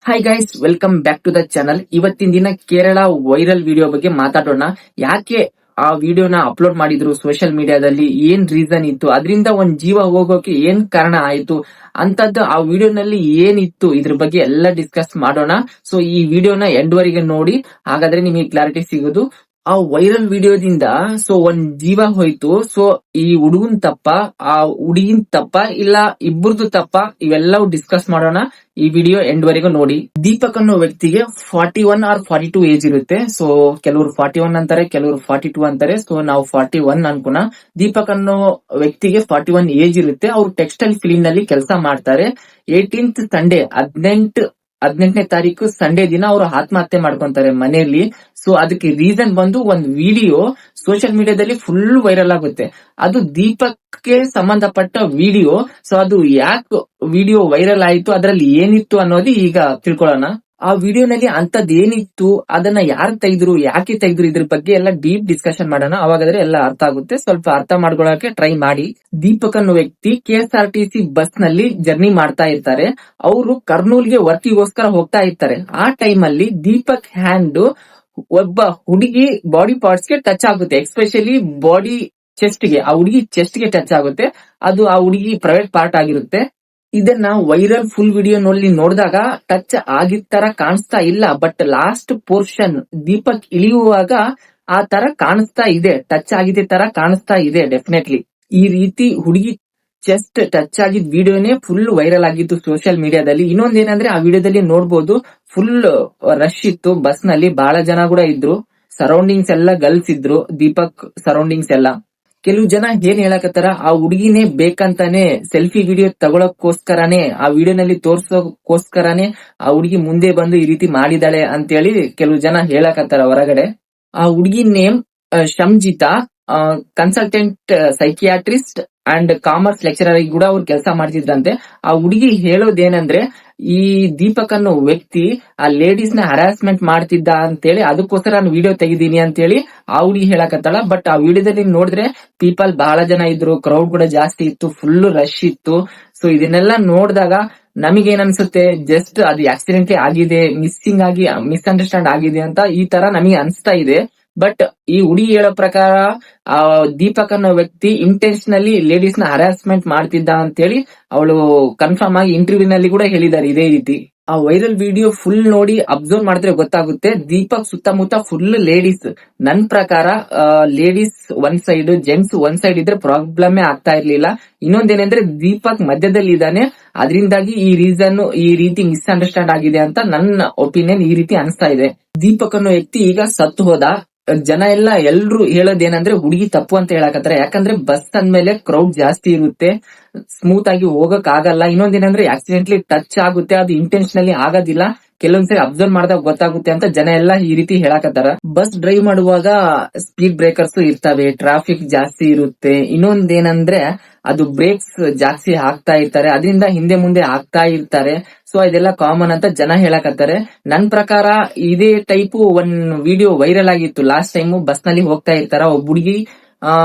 Hi guys, welcome back to the channel. ಇವತ್ತಿನ ದಿನ Kerala viral video ಬಗ್ಗೆ ಮಾತಾಡೋಣ. ಯಾಕೆ ಆ ವಿಡಿಯೋನ ಅಪ್ಲೋಡ್ ಮಾಡಿದ್ರು ಸೋಷಿಯಲ್ ಮೀಡಿಯಾದಲ್ಲಿ, ಏನ್ ರೀಸನ್ ಇತ್ತು, ಅದರಿಂದ ಒಂದ್ ಜೀವ ಹೋಗೋಕೆ ಏನ್ ಕಾರಣ ಆಯ್ತು ಅಂತದ್ದು ಆ ವಿಡಿಯೋನಲ್ಲಿ ಏನಿತ್ತು, ಇದ್ರ ಬಗ್ಗೆ ಎಲ್ಲ ಡಿಸ್ಕಸ್ ಮಾಡೋಣ. ಸೊ ಈ ವಿಡಿಯೋನ ಎಂಡ್ ವರೆಗೆ ನೋಡಿ, ಹಾಗಾದ್ರೆ ನಿಮಗೆ ಕ್ಲಾರಿಟಿ ಸಿಗೋದು. ಆ ವೈರಲ್ ವಿಡಿಯೋದಿಂದ ಒಂದ್ ಜೀವ ಹೋಯ್ತು. ಸೊ ಈ ಹುಡುಗನ್ ತಪ್ಪ, ಆ ಹುಡುಗಿನ್ ತಪ್ಪ, ಇಲ್ಲ ಇಬ್ಬರದು ತಪ್ಪ, ಇವೆಲ್ಲವೂ ಡಿಸ್ಕಸ್ ಮಾಡೋಣ. ಈ ವಿಡಿಯೋ ಎಂಡ್ ವರೆಗೂ ನೋಡಿ. ದೀಪಕ್ ಅನ್ನೋ ವ್ಯಕ್ತಿಗೆ 41 ಆರ್ 42 ಏಜ್ ಇರುತ್ತೆ. ಸೊ ಕೆಲವರು 41 ಅಂತಾರೆ, ಕೆಲವರು 42 ಅಂತಾರೆ. ಸೊ ನಾವು 41 ಅನ್ಕೋಣ. ದೀಪಕ್ ಅನ್ನೋ ವ್ಯಕ್ತಿಗೆ 41 ಏಜ್ ಇರುತ್ತೆ. ಅವ್ರು ಟೆಕ್ಸ್ಟೈಲ್ ಫೀಲ್ಡ್ ನಲ್ಲಿ ಕೆಲಸ ಮಾಡ್ತಾರೆ. 18th ಸಂಡೇ 18ನೇ ತಾರೀಕು ಸಂಡೇ ದಿನ ಅವರು ಆತ್ಮಹತ್ಯೆ ಮಾಡ್ಕೊಂತಾರೆ ಮನೆಯಲ್ಲಿ. ಸೊ ಅದಕ್ಕೆ ರೀಸನ್ ಬಂದು ಒಂದ್ ವಿಡಿಯೋ ಸೋಷಿಯಲ್ ಮೀಡಿಯಾದಲ್ಲಿ ಫುಲ್ ವೈರಲ್ ಆಗುತ್ತೆ. ಅದು ದೀಪಕ್ಗೆ ಸಂಬಂಧಪಟ್ಟ ವಿಡಿಯೋ. ಸೊ ಅದು ಯಾಕೆ ವಿಡಿಯೋ ವೈರಲ್ ಆಯ್ತು, ಅದರಲ್ಲಿ ಏನಿತ್ತು ಅನ್ನೋದು ಈಗ ತಿಳ್ಕೊಳ್ಳೋಣ. ಆ ವಿಡಿಯೋನಲ್ಲಿ ಅಂತದ್ ಏನಿತ್ತು, ಅದನ್ನ ಯಾರು ತೆಗೆದ್ರು, ಯಾಕೆ ತೆಗೆದ್ರು, ಇದ್ರ ಬಗ್ಗೆ ಎಲ್ಲ ಡೀಪ್ ಡಿಸ್ಕಷನ್ ಮಾಡೋಣ. ಅವಾಗಾದ್ರೆ ಎಲ್ಲ ಅರ್ಥ ಆಗುತ್ತೆ. ಸ್ವಲ್ಪ ಅರ್ಥ ಮಾಡ್ಕೊಳ್ಳೋಕೆ ಟ್ರೈ ಮಾಡಿ. ದೀಪಕ್ ಅನ್ನೋ ವ್ಯಕ್ತಿ KSRTC ಬಸ್ ನಲ್ಲಿ ಜರ್ನಿ ಮಾಡ್ತಾ ಇರ್ತಾರೆ. ಅವರು ಕರ್ನೂಲ್ಗೆ ವರ್ಕಿಗೋಸ್ಕರ ಹೋಗ್ತಾ ಇರ್ತಾರೆ. ಆ ಟೈಮ್ ಅಲ್ಲಿ ದೀಪಕ್ ಹ್ಯಾಂಡ್ ಒಬ್ಬ ಹುಡುಗಿ ಬಾಡಿ ಪಾರ್ಟ್ಸ್ ಗೆ ಟಚ್ ಆಗುತ್ತೆ. ಎಸ್ಪೆಷಲಿ ಬಾಡಿ ಚೆಸ್ಟ್ ಗೆ, ಆ ಹುಡುಗಿ ಚೆಸ್ಟ್ ಗೆ ಟಚ್ ಆಗುತ್ತೆ. ಅದು ಆ ಹುಡುಗಿ ಪ್ರೈವೇಟ್ ಪಾರ್ಟ್ ಆಗಿರುತ್ತೆ. ಇದನ್ನ ವೈರಲ್ ಫುಲ್ ವಿಡಿಯೋ ನಲ್ಲಿ ನೋಡಿದಾಗ ಟಚ್ ಆಗಿದ್ ತರ ಕಾಣಿಸ್ತಾ ಇಲ್ಲ, ಬಟ್ ಲಾಸ್ಟ್ ಪೋರ್ಷನ್ ದೀಪಕ್ ಇಳಿಯುವಾಗ ಆ ತರ ಕಾಣಿಸ್ತಾ ಇದೆ, ಟಚ್ ಆಗಿದೆ ತರ ಕಾಣಿಸ್ತಾ ಇದೆ. ಡೆಫಿನೆಟ್ಲಿ ಈ ರೀತಿ ಹುಡುಗಿ ಚೆಸ್ಟ್ ಟಚ್ ಆಗಿದ್ ವಿಡಿಯೋನೇ ಫುಲ್ ವೈರಲ್ ಆಗಿತ್ತು ಸೋಷಿಯಲ್ ಮೀಡಿಯಾದಲ್ಲಿ. ಇನ್ನೊಂದೇನಂದ್ರೆ ಆ ವಿಡಿಯೋದಲ್ಲಿ ನೋಡ್ಬೋದು, ಫುಲ್ ರಶ್ ಇತ್ತು ಬಸ್ ನಲ್ಲಿ, ಬಹಳ ಜನ ಕೂಡ ಇದ್ರು. ಸರೌಂಡಿಂಗ್ಸ್ ಎಲ್ಲ ಗರ್ಲ್ಸ್ ಇದ್ರು, ದೀಪಕ್ ಸರೌಂಡಿಂಗ್ಸ್ ಎಲ್ಲ. ಕೆಲವು ಜನ ಏನ್ ಹೇಳಕತ್ತಾರ, ಆ ಹುಡುಗಿನೇ ಬೇಕಂತಾನೆ ಸೆಲ್ಫಿ ವಿಡಿಯೋ ತಗೊಳಕೋಸ್ಕರನೇ, ಆ ವಿಡಿಯೋನಲ್ಲಿ ತೋರ್ಸೋಕೋಸ್ಕರನೇ ಆ ಹುಡುಗಿ ಮುಂದೆ ಬಂದು ಈ ರೀತಿ ಮಾಡಿದಾಳೆ ಅಂತೇಳಿ ಕೆಲವು ಜನ ಹೇಳಕತ್ತಾರ ಹೊರಗಡೆ. ಆ ಹುಡುಗಿ name Shanjita, consultant psychiatrist and commerce lecturer ಆಗಿ ಕೂಡ ಅವ್ರು ಕೆಲಸ ಮಾಡ್ತಿದ್ರಂತೆ. ಆ ಹುಡುಗಿ ಹೇಳೋದೇನಂದ್ರೆ, ಈ ದೀಪಕ್ ಅನ್ನೋ ವ್ಯಕ್ತಿ ಆ ಲೇಡೀಸ್ ನ ಹರಾಸ್ಮೆಂಟ್ ಮಾಡ್ತಿದ್ದ ಅಂತೇಳಿ, ಅದಕ್ಕೋಸ್ಕರ ನಾನು ವಿಡಿಯೋ ತೆಗಿದೀನಿ ಅಂತೇಳಿ ಆ ಹುಡುಗಿ ಹೇಳಕತ್ತಾಳ. ಬಟ್ ಆ ವಿಡಿಯೋದಲ್ಲಿ ನೋಡಿದ್ರೆ ಪೀಪಲ್ ಬಹಳ ಜನ ಇದ್ರು, ಕ್ರೌಡ್ ಕೂಡ ಜಾಸ್ತಿ ಇತ್ತು, ಫುಲ್ ರಶ್ ಇತ್ತು. ಸೊ ಇದನ್ನೆಲ್ಲ ನೋಡಿದಾಗ ನಮಗೇನ್ ಅನ್ಸುತ್ತೆ, ಜಸ್ಟ್ ಅದು ಆಕ್ಸಿಡೆಂಟ್ಲಿ ಆಗಿದೆ, ಮಿಸ್ಸಿಂಗ್ ಆಗಿ ಮಿಸ್ಅಂಡರ್ಸ್ಟ್ಯಾಂಡ್ ಆಗಿದೆ ಅಂತ ಈ ತರ ನಮಗೆ ಅನ್ಸ್ತಾ ಇದೆ. ಬಟ್ ಈ ಹುಡುಗಿ ಹೇಳೋ ಪ್ರಕಾರ ಆ ದೀಪಕ್ ಅನ್ನೋ ವ್ಯಕ್ತಿ ಇಂಟೆನ್ಷನಲಿ ಲೇಡೀಸ್ ನ ಹರಾಸ್ಮೆಂಟ್ ಮಾಡ್ತಿದ್ದ ಅಂತೇಳಿ ಅವಳು ಕನ್ಫರ್ಮ್ ಆಗಿ ಇಂಟರ್ವ್ಯೂ ನಲ್ಲಿ ಕೂಡ ಹೇಳಿದ್ದಾರೆ ಇದೇ ರೀತಿ. ಆ ವೈರಲ್ ವಿಡಿಯೋ ಫುಲ್ ನೋಡಿ ಅಬ್ಸರ್ವ್ ಮಾಡಿದ್ರೆ ಗೊತ್ತಾಗುತ್ತೆ, ದೀಪಕ್ ಸುತ್ತಮುತ್ತ ಫುಲ್ ಲೇಡೀಸ್. ನನ್ ಪ್ರಕಾರ ಲೇಡೀಸ್ ಒಂದ್ ಸೈಡ್, ಜೆಂಟ್ಸ್ ಒಂದ್ ಸೈಡ್ ಇದ್ರೆ ಪ್ರಾಬ್ಲಮ್ ಆಗ್ತಾ ಇರ್ಲಿಲ್ಲ. ಇನ್ನೊಂದೇನಂದ್ರೆ ದೀಪಕ್ ಮಧ್ಯದಲ್ಲಿ ಇದ್ದಾನೆ, ಅದರಿಂದಾಗಿ ಈ ರೀಸನ್ ಈ ರೀತಿ ಮಿಸ್ಅಂಡರ್ಸ್ಟ್ಯಾಂಡ್ ಆಗಿದೆ ಅಂತ ನನ್ನ ಒಪಿನಿಯನ್ ಈ ರೀತಿ ಅನಿಸ್ತಾ ಇದೆ. ದೀಪಕ್ ಅನ್ನೋ ವ್ಯಕ್ತಿ ಈಗ ಸತ್ತು ಹೋದ. ಜನ ಎಲ್ರು ಹೇಳೋದೇನಂದ್ರೆ ಹುಡುಗಿ ತಪ್ಪು ಅಂತ ಹೇಳಕತ್ತಾರೆ. ಯಾಕಂದ್ರೆ ಬಸ್ ಅಂದ್ಮೇಲೆ ಕ್ರೌಡ್ ಜಾಸ್ತಿ ಇರುತ್ತೆ, ಸ್ಮೂತ್ ಆಗಿ ಹೋಗಕ್ ಆಗಲ್ಲ. ಇನ್ನೊಂದೇನಂದ್ರೆ ಆಕ್ಸಿಡೆಂಟ್ಲಿ ಟಚ್ ಆಗುತ್ತೆ, ಅದು ಇಂಟೆನ್ಷನಲಿ ಆಗೋದಿಲ್ಲ. ಕೆಲವೊಂದ್ಸರಿ ಅಬ್ಸರ್ವ್ ಮಾಡಿದಾಗ ಗೊತ್ತಾಗುತ್ತೆ ಅಂತ ಜನ ಎಲ್ಲ ಈ ರೀತಿ ಹೇಳಕತ್ತಾರ. ಬಸ್ ಡ್ರೈವ್ ಮಾಡುವಾಗ ಸ್ಪೀಡ್ ಬ್ರೇಕರ್ಸ್ ಇರ್ತವೆ, ಟ್ರಾಫಿಕ್ ಜಾಸ್ತಿ ಇರುತ್ತೆ. ಇನ್ನೊಂದೇನಂದ್ರೆ ಅದು ಬ್ರೇಕ್ಸ್ ಜಾಸ್ತಿ ಹಾಕ್ತಾ ಇರ್ತಾರೆ, ಅದರಿಂದ ಹಿಂದೆ ಮುಂದೆ ಆಗ್ತಾ ಇರ್ತಾರೆ. ಸೊ ಇದೆಲ್ಲ ಕಾಮನ್ ಅಂತ ಜನ ಹೇಳಕತ್ತಾರೆ. ನನ್ ಪ್ರಕಾರ ಇದೇ ಟೈಪ್ ಒಂದ್ ವಿಡಿಯೋ ವೈರಲ್ ಆಗಿತ್ತು ಲಾಸ್ಟ್ ಟೈಮ್. ಬಸ್ ನಲ್ಲಿ ಹೋಗ್ತಾ ಇರ್ತಾರ, ಒಬ್ಬ ಹುಡುಗಿ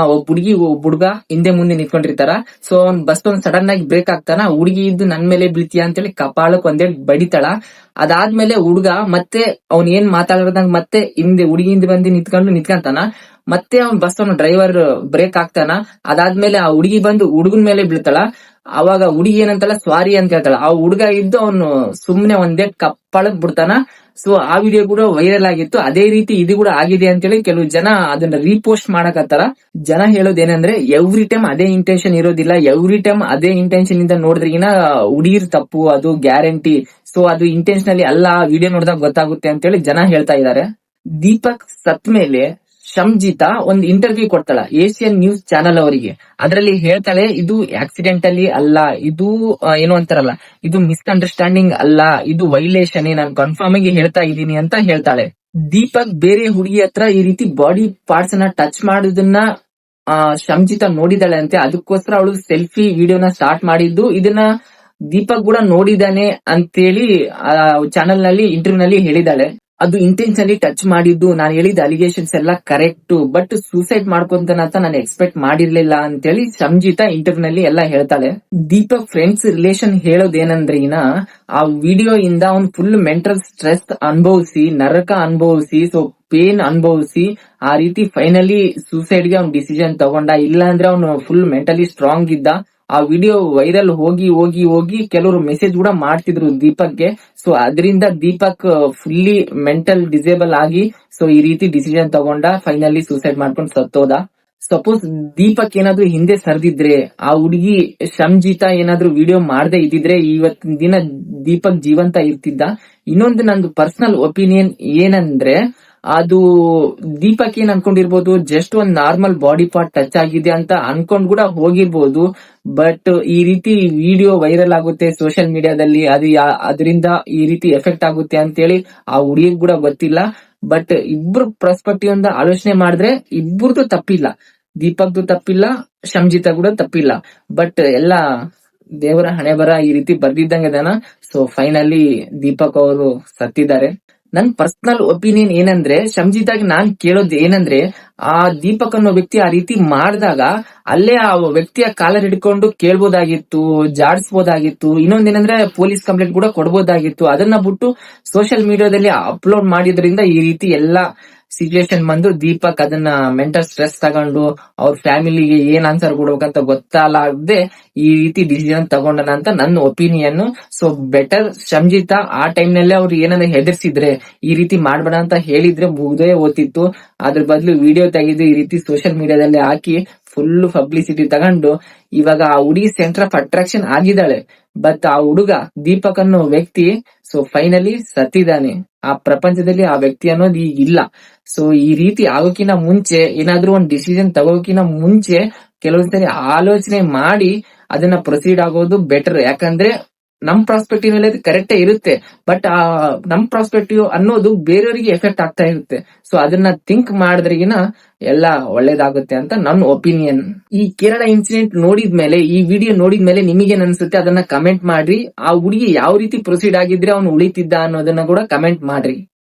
ಒಬ್ಬ ಹುಡುಗ ಹಿಂದೆ ಮುಂದೆ ನಿಂತ್ಕೊಂಡಿರ್ತಾರ. ಸೊ ಅವ್ನ್ ಬಸ್ ಸಡನ್ ಆಗಿ ಬ್ರೇಕ್ ಆಗ್ತಾನ, ಹುಡುಗಿ ಇದ್ದು ನನ್ ಮೇಲೆ ಬೀಳ್ತೀಯ ಅಂತೇಳಿ ಕಪಾಳಕ್ ಒಂದೇಳಿ ಬಡಿತಾಳ. ಅದಾದ್ಮೇಲೆ ಹುಡುಗ ಮತ್ತೆ ಅವ್ನ್ ಏನ್ ಮಾತಾಡೋದಂಗ ಮತ್ತೆ ಹುಡುಗಿ ಹಿಂದೆ ಬಂದು ನಿಂತ್ಕೊಂತಾನ. ಮತ್ತೆ ಅವ್ನ್ ಬಸ್ ಡ್ರೈವರ್ ಬ್ರೇಕ್ ಆಗ್ತಾನ. ಅದಾದ್ಮೇಲೆ ಆ ಹುಡುಗಿ ಬಂದು ಹುಡುಗನ್ ಮೇಲೆ ಬೀಳ್ತಾಳ. ಅವಾಗ ಹುಡುಗಿ ಏನಂತಲ್ಲ ಸಾರಿ ಅಂತ ಹೇಳ್ತಾಳ. ಆ ಹುಡುಗ ಇದ್ದು ಅವನು ಸುಮ್ನೆ ಒಂದೇ ಕಪ್ಪಳಕ್ ಬಿಡ್ತಾನ. ಸೊ ಆ ವಿಡಿಯೋ ಕೂಡ ವೈರಲ್ ಆಗಿತ್ತು. ಅದೇ ರೀತಿ ಇದು ಕೂಡ ಆಗಿದೆ ಅಂತೇಳಿ ಕೆಲವು ಜನ ಅದನ್ನ ರೀಪೋಸ್ಟ್ ಮಾಡಕತ್ತಾರ. ಜನ ಹೇಳೋದೇನಂದ್ರೆ ಎವ್ರಿ ಟೈಮ್ ಅದೇ ಇಂಟೆನ್ಷನ್ ಇರೋದಿಲ್ಲ, ಎವ್ರಿ ಟೈಮ್ ಅದೇ ಇಂಟೆನ್ಷನ್ ಇಂದ ನೋಡಿದ್ರಿಗಿನ ಹುಡುಗಿರ್ ತಪ್ಪು, ಅದು ಗ್ಯಾರಂಟಿ. ಸೊ ಅದು ಇಂಟೆನ್ಷನಲಿ ಅಲ್ಲ, ವಿಡಿಯೋ ನೋಡಿದಾಗ ಗೊತ್ತಾಗುತ್ತೆ ಅಂತೇಳಿ ಜನ ಹೇಳ್ತಾ ಇದ್ದಾರೆ. ದೀಪಕ್ ಸತ್ ಮೇಲೆ ಶಂಜಿತಾ ಒಂದು ಇಂಟರ್ವ್ಯೂ ಕೊಡ್ತಾಳ ಏಷ್ಯನ್ ನ್ಯೂಸ್ ಚಾನೆಲ್ ಅವರಿಗೆ. ಅದರಲ್ಲಿ ಹೇಳ್ತಾಳೆ, ಇದು ಆಕ್ಸಿಡೆಂಟಲಿ ಅಲ್ಲ, ಇದು ಏನು ಅಂತಾರಲ್ಲ, ಇದು ಮಿಸ್ಅಂಡರ್ಸ್ಟ್ಯಾಂಡಿಂಗ್ ಅಲ್ಲ, ಇದು ವೈಲೇಷನ್, ನಾನು ಕನ್ಫರ್ಮ್ ಆಗಿ ಹೇಳ್ತಾ ಇದ್ದೀನಿ ಅಂತ ಹೇಳ್ತಾಳೆ. ದೀಪಕ್ ಬೇರೆ ಹುಡುಗಿ ಹತ್ರ ಈ ರೀತಿ ಬಾಡಿ ಪಾರ್ಟ್ಸ್ ನ ಟಚ್ ಮಾಡೋದನ್ನ ಶಂಜಿತಾ ನೋಡಿದಾಳೆ ಅಂತೆ. ಅದಕ್ಕೋಸ್ಕರ ಅವಳು ಸೆಲ್ಫಿ ವಿಡಿಯೋನ ಸ್ಟಾರ್ಟ್ ಮಾಡಿದ್ದು. ಇದನ್ನ ದೀಪಕ್ ಕೂಡ ನೋಡಿದಾನೆ ಅಂತೇಳಿ ಚಾನೆಲ್ ನಲ್ಲಿ ಇಂಟರ್ವ್ಯೂ ನಲ್ಲಿ ಹೇಳಿದಾಳೆ. ಅದು ಇಂಟೆನ್ಷನ್ಲಿ ಟಚ್ ಮಾಡಿದ್ದು, ನಾನು ಹೇಳಿದ ಅಲಿಗೇಷನ್ಸ್ ಎಲ್ಲ ಕರೆಕ್ಟ್, ಬಟ್ ಸೂಸೈಡ್ ಮಾಡ್ಕೊಂತಾನ ಅಂತ ನಾನು ಎಕ್ಸ್ಪೆಕ್ಟ್ ಮಾಡಿರ್ಲಿಲ್ಲ ಅಂತೇಳಿ ಸಂಜಿತಾ ಇಂಟರ್ವ್ಯೂ ನಲ್ಲಿ ಎಲ್ಲ ಹೇಳ್ತಾಳೆ. ದೀಪಕ್ ಫ್ರೆಂಡ್ಸ್ ರಿಲೇಷನ್ ಹೇಳೋದೇನಂದ್ರೆ ಆ ವಿಡಿಯೋ ಇಂದ ಅವ್ನು ಫುಲ್ ಮೆಂಟಲ್ ಸ್ಟ್ರೆಸ್ ಅನುಭವಿಸಿ, ನರಕ ಅನುಭವಿಸಿ, ಸೊ ಪೇನ್ ಅನುಭವಿಸಿ ಆ ರೀತಿ ಫೈನಲಿ ಸೂಸೈಡ್ ಗೆ ಅವ್ನು ಡಿಸಿಷನ್ ತಗೊಂಡ. ಇಲ್ಲ ಅಂದ್ರೆ ಅವನು ಫುಲ್ ಮೆಂಟಲಿ ಸ್ಟ್ರಾಂಗ್ ಇದ್ದ. ಆ ವಿಡಿಯೋ ವೈರಲ್ ಹೋಗಿ ಹೋಗಿ ಹೋಗಿ ಕೆಲವರು ಮೆಸೇಜ್ ಕೂಡ ಮಾಡ್ತಿದ್ರು ದೀಪಕ್ಗೆ. ಸೊ ಅದರಿಂದ ದೀಪಕ್ ಫುಲ್ಲಿ ಮೆಂಟಲ್ ಡಿಸೇಬಲ್ ಆಗಿ ಸೊ ಈ ರೀತಿ ಡಿಸಿಷನ್ ತಗೊಂಡ, ಫೈನಲಿ ಸೂಸೈಡ್ ಮಾಡ್ಕೊಂಡು ಸತ್ತೋದ. ಸಪೋಸ್ ದೀಪಕ್ ಏನಾದ್ರು ಹಿಂದೆ ಸರ್ದಿದ್ರೆ, ಆ ಹುಡುಗಿ ಸಂಜಿತಾ ಏನಾದ್ರು ವಿಡಿಯೋ ಮಾಡದೆ ಇದ್ದಿದ್ರೆ ಇವತ್ತಿನ ದಿನ ದೀಪಕ್ ಜೀವಂತ ಇರ್ತಿದ್ದ. ಇನ್ನೊಂದು ನಂದು ಪರ್ಸನಲ್ ಒಪಿನಿಯನ್ ಏನಂದ್ರೆ, ಅದು ದೀಪಕ್ ಏನ್ ಅನ್ಕೊಂಡಿರ್ಬೋದು, ಜಸ್ಟ್ ಒಂದ್ ನಾರ್ಮಲ್ ಬಾಡಿ ಪಾರ್ಟ್ ಟಚ್ ಆಗಿದೆ ಅಂತ ಅನ್ಕೊಂಡ್ ಕೂಡ ಹೋಗಿರ್ಬೋದು. ಬಟ್ ಈ ರೀತಿ ವಿಡಿಯೋ ವೈರಲ್ ಆಗುತ್ತೆ ಸೋಷಿಯಲ್ ಮೀಡಿಯಾದಲ್ಲಿ, ಅದರಿಂದ ಈ ರೀತಿ ಎಫೆಕ್ಟ್ ಆಗುತ್ತೆ ಅಂತೇಳಿ ಆ ಹುಡುಗಿಗ್ ಕೂಡ ಗೊತ್ತಿಲ್ಲ. ಬಟ್ ಇಬ್ರು ಪರ್ಸ್ಪೆಕ್ಟಿವ್ ಇಂದ ಆಲೋಚನೆ ಮಾಡಿದ್ರೆ ಇಬ್ಬರದು ತಪ್ಪಿಲ್ಲ, ದೀಪಕ್ದು ತಪ್ಪಿಲ್ಲ, ಸಂಜಿತಾ ಕೂಡ ತಪ್ಪಿಲ್ಲ. ಬಟ್ ಎಲ್ಲ ದೇವರ ಹಣೆ ಬರ ಈ ರೀತಿ ಬರ್ದಿದ್ದಂಗೆ ಇದಾನ. ಸೊ ಫೈನಲಿ ದೀಪಕ್ ಅವರು ಸತ್ತಿದ್ದಾರೆ. ನನ್ ಪರ್ಸನಲ್ ಒಪಿನಿಯನ್ ಏನಂದ್ರೆ, ಸಂಜಿತಾಗ್ ನಾನ್ ಕೇಳೋದು ಏನಂದ್ರೆ, ಆ ದೀಪಕ್ ಅನ್ನೋ ವ್ಯಕ್ತಿ ಆ ರೀತಿ ಮಾಡಿದಾಗ ಅಲ್ಲೇ ಆ ವ್ಯಕ್ತಿಯ ಕಾಲರ್ ಹಿಡ್ಕೊಂಡು ಕೇಳ್ಬೋದಾಗಿತ್ತು, ಜಾಡಿಸ್ಬೋದಾಗಿತ್ತು. ಇನ್ನೊಂದೇನಂದ್ರೆ ಪೊಲೀಸ್ ಕಂಪ್ಲೇಂಟ್ ಕೂಡ ಕೊಡ್ಬೋದಾಗಿತ್ತು. ಅದನ್ನ ಬಿಟ್ಟು ಸೋಷಿಯಲ್ ಮೀಡಿಯಾದಲ್ಲಿ ಅಪ್ಲೋಡ್ ಮಾಡಿದ್ರಿಂದ ಈ ರೀತಿ ಎಲ್ಲಾ ಸಿಚುವೇಶನ್ ಬಂದು ದೀಪಕ್ ಅದನ್ನ ಮೆಂಟಲ್ ಸ್ಟ್ರೆಸ್ ತಗೊಂಡು ಅವ್ರ ಫ್ಯಾಮಿಲಿಗೆ ಏನ್ ಆನ್ಸರ್ ಕೊಡ್ಬೇಕಂತ ಗೊತ್ತಾಗದೆ ಈ ರೀತಿ ಡಿಸಿಷನ್ ತಗೊಂಡನ ಅಂತ ನನ್ನ ಒಪಿನಿಯನ್. ಸೊ ಬೆಟರ್ ಸಂಜಿತಾ ಆ ಟೈಮ್ ನಲ್ಲೇ ಅವ್ರು ಏನಂದ್ರೆ ಹೆದರ್ಸಿದ್ರೆ, ಈ ರೀತಿ ಮಾಡ್ಬೇಡ ಅಂತ ಹೇಳಿದ್ರೆ ಮುಗ್ದೇ ಓದ್ತಿತ್ತು. ಅದ್ರ ಬದಲು ವಿಡಿಯೋ ತೆಗೆದು ಈ ರೀತಿ ಸೋಷಿಯಲ್ ಮೀಡಿಯಾದಲ್ಲಿ ಹಾಕಿ ಫುಲ್ ಪಬ್ಲಿಸಿಟಿ ತಗೊಂಡು ಇವಾಗ ಆ ಹುಡುಗಿ ಸೆಂಟರ್ ಆಫ್ ಅಟ್ರಾಕ್ಷನ್ ಆಗಿದ್ದಾಳೆ. ಬಟ್ ಆ ಹುಡುಗ ದೀಪಕ್ ಅನ್ನೋ ವ್ಯಕ್ತಿ ಸೊ ಫೈನಲಿ ಸತ್ತಿದ್ದಾನೆ. ಆ ಪ್ರಪಂಚದಲ್ಲಿ ಆ ವ್ಯಕ್ತಿ ಅನ್ನೋದು ಈಗ ಇಲ್ಲ. ಸೊ ಈ ರೀತಿ ಆಗೋಕಿನ ಮುಂಚೆ, ಏನಾದ್ರೂ ಒಂದು ಡಿಸಿಷನ್ ತಗೋಕಿನ ಮುಂಚೆ ಕೆಲವೊಂದ್ಸರಿ ಆಲೋಚನೆ ಮಾಡಿ ಅದನ್ನ ಪ್ರೊಸೀಡ್ ಆಗೋದು ಬೆಟರ್. ಯಾಕಂದ್ರೆ ನಮ್ ಪ್ರಾಸ್ಪೆಕ್ಟಿವ್ ನಲ್ಲಿ ಕರೆಕ್ಟೇ ಇರುತ್ತೆ, ಬಟ್ ಆ ನಮ್ ಪ್ರಾಸ್ಪೆಕ್ಟಿವ್ ಅನ್ನೋದು ಬೇರೆಯವರಿಗೆ ಎಫೆಕ್ಟ್ ಆಗ್ತಾ ಇರುತ್ತೆ. ಸೊ ಅದನ್ನ ಥಿಂಕ್ ಮಾಡಿದ್ರಿಗಿನ ಎಲ್ಲ ಒಳ್ಳೇದಾಗುತ್ತೆ ಅಂತ ನನ್ನ ಒಪಿನಿಯನ್. ಈ ಕೇರಳ ಇನ್ಸಿಡೆಂಟ್ ನೋಡಿದ್ಮೇಲೆ, ಈ ವಿಡಿಯೋ ನೋಡಿದ್ಮೇಲೆ ನಿಮಗೇನ್ ಅನ್ಸುತ್ತೆ ಅದನ್ನ ಕಮೆಂಟ್ ಮಾಡ್ರಿ. ಆ ಹುಡುಗಿ ಯಾವ ರೀತಿ ಪ್ರೊಸೀಡ್ ಆಗಿದ್ರೆ ಅವ್ನು ಉಳಿತಿದ್ದ ಅನ್ನೋದನ್ನ ಕೂಡ ಕಮೆಂಟ್ ಮಾಡ್ರಿ.